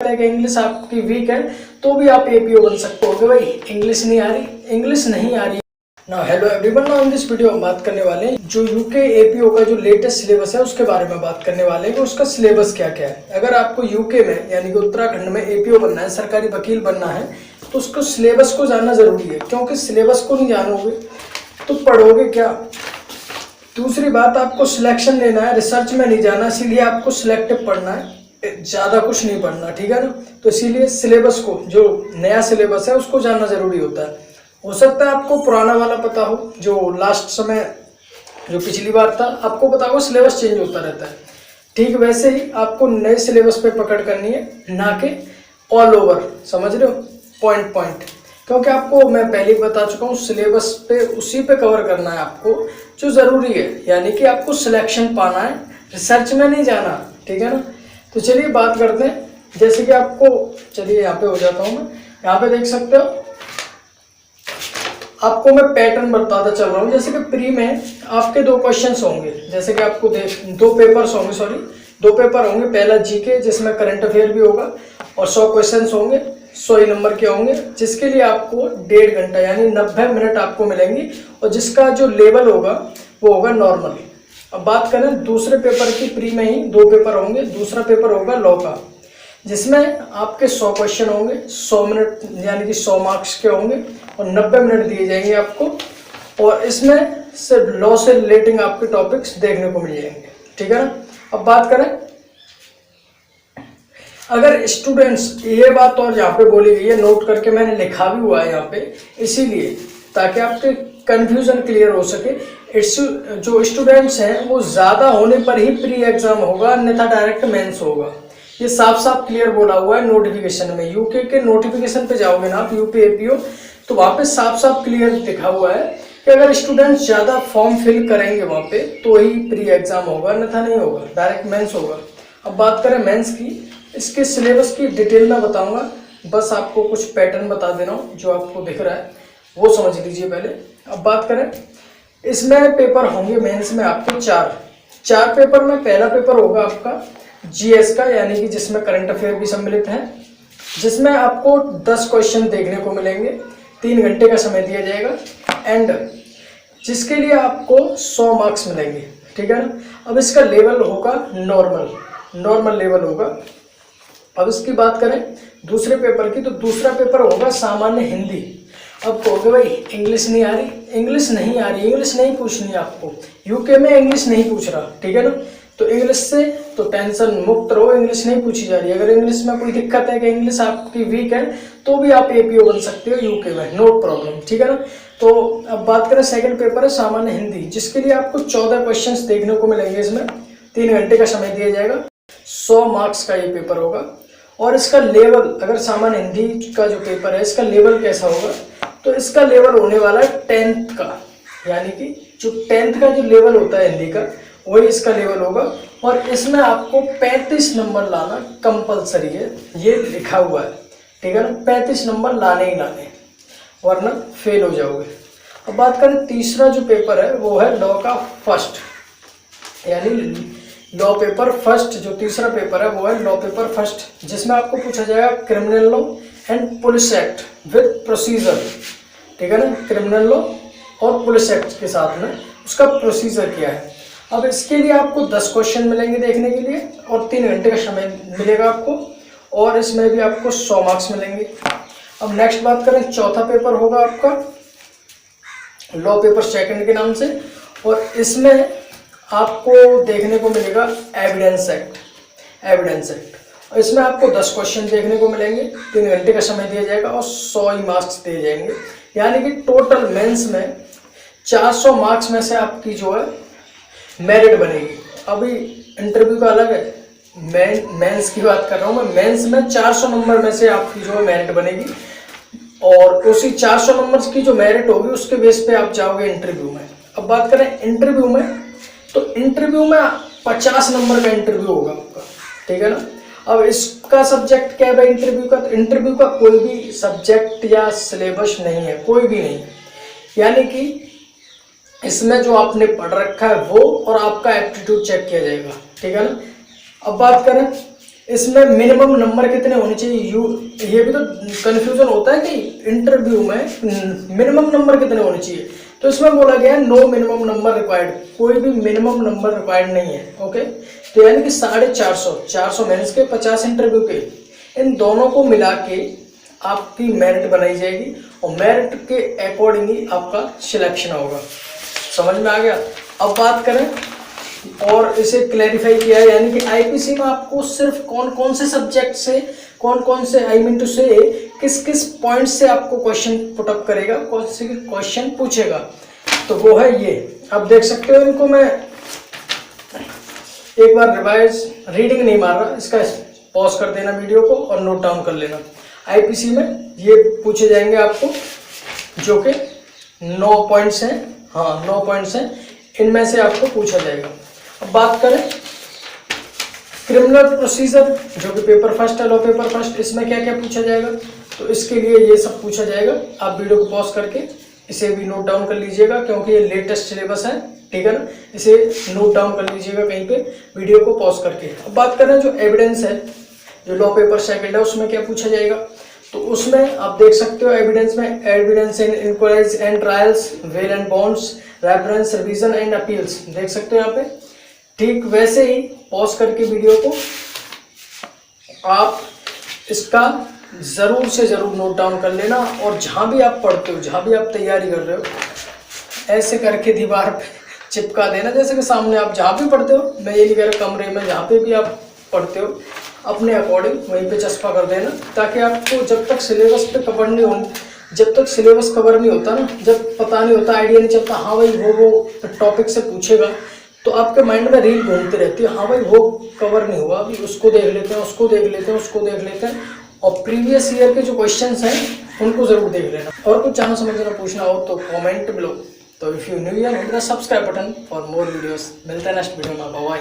है कि इंग्लिश आपकी वीक है तो भी आप एपीओ बन सकते हो। भाई इंग्लिश नहीं आ रही, इंग्लिश नहीं आ रही ना। Hello everyone, now in this video हम बात करने वाले हैं जो यूके एपीओ का जो लेटेस्ट सिलेबस है उसके बारे में बात करने वाले हैं कि उसका सिलेबस क्या क्या है। अगर आपको यूके में यानी कि उत्तराखंड में एपीओ बनना है, सरकारी वकील बनना है, तो उसको सिलेबस को जानना जरूरी है, क्योंकि सिलेबस को नहीं जानोगे तो पढ़ोगे क्या। दूसरी बात, आपको सिलेक्शन लेना है, रिसर्च में नहीं जाना, इसीलिए आपको सिलेक्टिव पढ़ना है, ज़्यादा कुछ नहीं पढ़ना, ठीक है ना। तो इसीलिए सिलेबस को, जो नया सिलेबस है उसको जानना जरूरी होता है। हो सकता है आपको पुराना वाला पता हो, जो लास्ट समय जो पिछली बार था आपको पता हो, सिलेबस चेंज होता रहता है। ठीक वैसे ही आपको नए सिलेबस पे पकड़ करनी है, ना कि ऑल ओवर, समझ रहे हो, पॉइंट पॉइंट। क्योंकि आपको मैं पहले ही बता चुका हूँ, सिलेबस पे उसी पे कवर करना है आपको जो ज़रूरी है, यानी कि आपको सिलेक्शन पाना है, रिसर्च में नहीं जाना, ठीक है ना। तो चलिए बात करते हैं। जैसे कि आपको, चलिए यहाँ पे हो जाता हूँ मैं, यहाँ पे देख सकते हो, आपको मैं पैटर्न बताता चल रहा हूँ। जैसे कि प्री में आपके दो क्वेश्चंस होंगे, जैसे कि आपको दो पेपर होंगे। पहला जीके जिसमें करंट अफेयर भी होगा और 100 क्वेश्चंस होंगे, 100 ही नंबर के होंगे, जिसके लिए आपको 1.5 घंटा यानी 90 मिनट आपको मिलेंगी, और जिसका जो लेवल होगा वो होगा नॉर्मल। अब बात करें दूसरे पेपर की, प्री में ही 2 पेपर होंगे। दूसरा पेपर होगा लॉ का, जिसमें आपके 100 क्वेश्चन होंगे, 100 मिनट यानी कि 100 मार्क्स के होंगे और 90 मिनट दिए जाएंगे आपको, और इसमें सिर्फ लॉ से रिलेटिंग आपके टॉपिक्स देखने को मिल जाएंगे, ठीक है ना। अब बात करें, अगर स्टूडेंट्स, ये बात और यहाँ पे बोली गई है, नोट करके मैंने लिखा भी हुआ है यहाँ पे, इसीलिए ताकि आपके कंफ्यूजन क्लियर हो सके। जो स्टूडेंट्स हैं वो ज़्यादा होने पर ही प्री एग्जाम होगा, अन्यथा डायरेक्ट मेंस होगा। ये साफ साफ क्लियर बोला हुआ है नोटिफिकेशन में। यूके के नोटिफिकेशन पे जाओगे ना आप, यूपी एपीओ, तो वहाँ पे साफ साफ क्लियर लिखा हुआ है कि अगर स्टूडेंट्स ज़्यादा फॉर्म फिल करेंगे वहाँ पे तो ही प्री एग्जाम होगा, अन्यथा नहीं होगा, डायरेक्ट मेंस होगा। अब बात करें मेंस की, इसके सिलेबस की डिटेल में बताऊंगा, बस आपको कुछ पैटर्न बता दे रहा हूँ, जो आपको दिख रहा है वो समझ लीजिए पहले। अब बात करें, इसमें पेपर होंगे मेंस में आपके चार पेपर में। पहला पेपर होगा आपका जीएस का, यानी कि जिसमें करंट अफेयर भी सम्मिलित है, जिसमें आपको 10 क्वेश्चन देखने को मिलेंगे, 3 घंटे का समय दिया जाएगा, एंड जिसके लिए आपको 100 मार्क्स मिलेंगे, ठीक है ना। अब इसका लेवल होगा नॉर्मल लेवल होगा। अब इसकी बात करें दूसरे पेपर की, तो दूसरा पेपर होगा सामान्य हिंदी। अब कहोगे भाई इंग्लिश नहीं आ रही, इंग्लिश नहीं आ रही, इंग्लिश नहीं पूछनी है आपको, यूके में इंग्लिश नहीं पूछ रहा, ठीक है ना। तो इंग्लिश से तो टेंशन मुक्त रहो, इंग्लिश नहीं पूछी जा रही। अगर इंग्लिश में कोई दिक्कत है कि इंग्लिश आपकी वीक है, तो भी आप एपीओ बन सकते हो यूके में, नो प्रॉब्लम, ठीक है ना। तो अब बात करें, सेकंड पेपर है सामान्य हिंदी, जिसके लिए आपको 14 क्वेश्चंस देखने को मिलेंगे। इसमें 3 घंटे का समय दिया जाएगा, 100 मार्क्स का ये पेपर होगा। और इसका लेवल, अगर सामान्य हिंदी का जो पेपर है इसका लेवल कैसा होगा, तो इसका लेवल होने वाला है 10th का, यानी कि जो 10th का जो लेवल होता है हिंदी का, वही इसका लेवल होगा। और इसमें आपको 35 नंबर लाना कंपलसरी है, ये लिखा हुआ है, ठीक है ना। 35 नंबर लाने ही लाने, वरना फेल हो जाओगे। अब बात करें तीसरा जो पेपर है वो है लॉ का फर्स्ट, यानी लॉ पेपर फर्स्ट। जो तीसरा पेपर है वो है लॉ पेपर फर्स्ट, जिसमें आपको पूछा जाएगा criminal law and police act with procedure, ठीक है ना। क्रिमिनल लॉ और पुलिस एक्ट के साथ में उसका प्रोसीजर क्या है। अब इसके लिए आपको 10 क्वेश्चन मिलेंगे देखने के लिए, और 3 घंटे का समय मिलेगा आपको, और इसमें भी आपको 100 मार्क्स मिलेंगे। अब नेक्स्ट बात करें, चौथा पेपर होगा आपका लॉ पेपर सेकंड के नाम से, और इसमें आपको देखने को मिलेगा एविडेंस एक्ट। और इसमें आपको 10 क्वेश्चन देखने को मिलेंगे, 3 घंटे का समय दिया जाएगा और 100 ही मार्क्स दिए जाएंगे, यानी कि टोटल मेंस में 400 मार्क्स में से आपकी जो है मेरिट बनेगी। अभी इंटरव्यू का अलग है, मेंस की बात कर रहा हूँ मैं। मेंस में 400 नंबर में से आपकी जो है मेरिट बनेगी, और उसी 400 नंबर की जो मेरिट होगी उसके बेस पे आप जाओगे इंटरव्यू में। अब बात करें इंटरव्यू में, तो इंटरव्यू में 50 नंबर का इंटरव्यू होगा आपका, ठीक है ना। अब इसका सब्जेक्ट क्या है भाई इंटरव्यू का, तो इंटरव्यू का कोई भी सब्जेक्ट या सिलेबस नहीं है, कोई भी नहीं है, यानी कि इसमें जो आपने पढ़ रखा है वो और आपका एप्टीट्यूड चेक किया जाएगा, ठीक है ना। अब बात करें इसमें मिनिमम नंबर कितने होने चाहिए, ये भी तो कंफ्यूजन होता है कि इंटरव्यू में मिनिमम नंबर कितने होने चाहिए। तो इसमें बोला गया है नो मिनिमम नंबर रिक्वायर्ड, कोई भी मिनिमम नंबर रिक्वायर्ड नहीं है। ओके, तो यानी कि 450 मेंस के 50 इंटरव्यू के, इन दोनों को मिला के आपकी मेरिट बनाई जाएगी और मेरिट के अकॉर्डिंग ही आपका सिलेक्शन होगा। समझ में आ गया। अब बात करें और इसे क्लैरिफाई किया है, यानी कि आईपीसी में आपको सिर्फ कौन कौन से सब्जेक्ट से, कौन कौन से आई मीन टू से किस किस पॉइंट से आपको क्वेश्चन पुटअप करेगा, कौन से क्वेश्चन पूछेगा, तो वो है ये। अब देख सकते हो इनको, मैं एक बार रिवाइज रीडिंग नहीं मार रहा, इसका पॉज कर देना वीडियो को और नोट डाउन कर लेना। आईपीसी में ये पूछे जाएंगे आपको, जो कि 9 पॉइंट्स हैं, हाँ 9 पॉइंट्स हैं, इनमें से आपको पूछा जाएगा। अब बात करें क्रिमिनल प्रोसीजर, जो कि पेपर फर्स्ट है, लॉ पेपर फर्स्ट, इसमें क्या क्या पूछा जाएगा, तो इसके लिए ये सब पूछा जाएगा। आप वीडियो को पॉज करके इसे भी नोट डाउन कर लीजिएगा, क्योंकि ये लेटेस्ट सिलेबस है, ठीक है ना, इसे नोट डाउन कर लीजिएगा कहीं पे वीडियो को पॉज करके। अब बात करें जो एविडेंस है, जो लॉ पेपर सेकंड है, उसमें क्या पूछा जाएगा, तो उसमें आप देख सकते हो एविडेंस में, evidence in inquiries and trials, bail and bonds, reference, revision and appeals, देख सकते हो यहाँ पे। ठीक वैसे ही पॉज करके वीडियो को आप इसका जरूर से जरूर नोट डाउन कर लेना, और जहां भी आप पढ़ते हो, जहां भी आप तैयारी कर रहे हो, ऐसे करके दीवार पे चिपका देना, जैसे कि सामने आप जहां भी पढ़ते हो, मैं ये नहीं कह रहा, कमरे में जहां पे भी आप पढ़ते हो अपने अकॉर्डिंग वहीं पे चस्पा कर देना, ताकि आपको जब तक सिलेबस पे कवर नहीं हो, जब तक सिलेबस कवर नहीं होता ना, जब पता नहीं होता, आइडिया नहीं चलता, हाँ भाई वो टॉपिक से पूछेगा, तो आपके माइंड में रील घूमती रहती है, हाँ भाई वो कवर नहीं हुआ, अभी उसको देख लेते हैं, उसको देख लेते हैं, उसको देख लेते हैं, और प्रीवियस ईयर के जो क्वेश्चंस हैं उनको जरूर देख लेना। और कुछ जानना समझना पूछना हो तो कमेंट बिलो। तो if you new year, hit the subscribe button for more videos. मिलते हैं नेक्स्ट वीडियो में, बाय।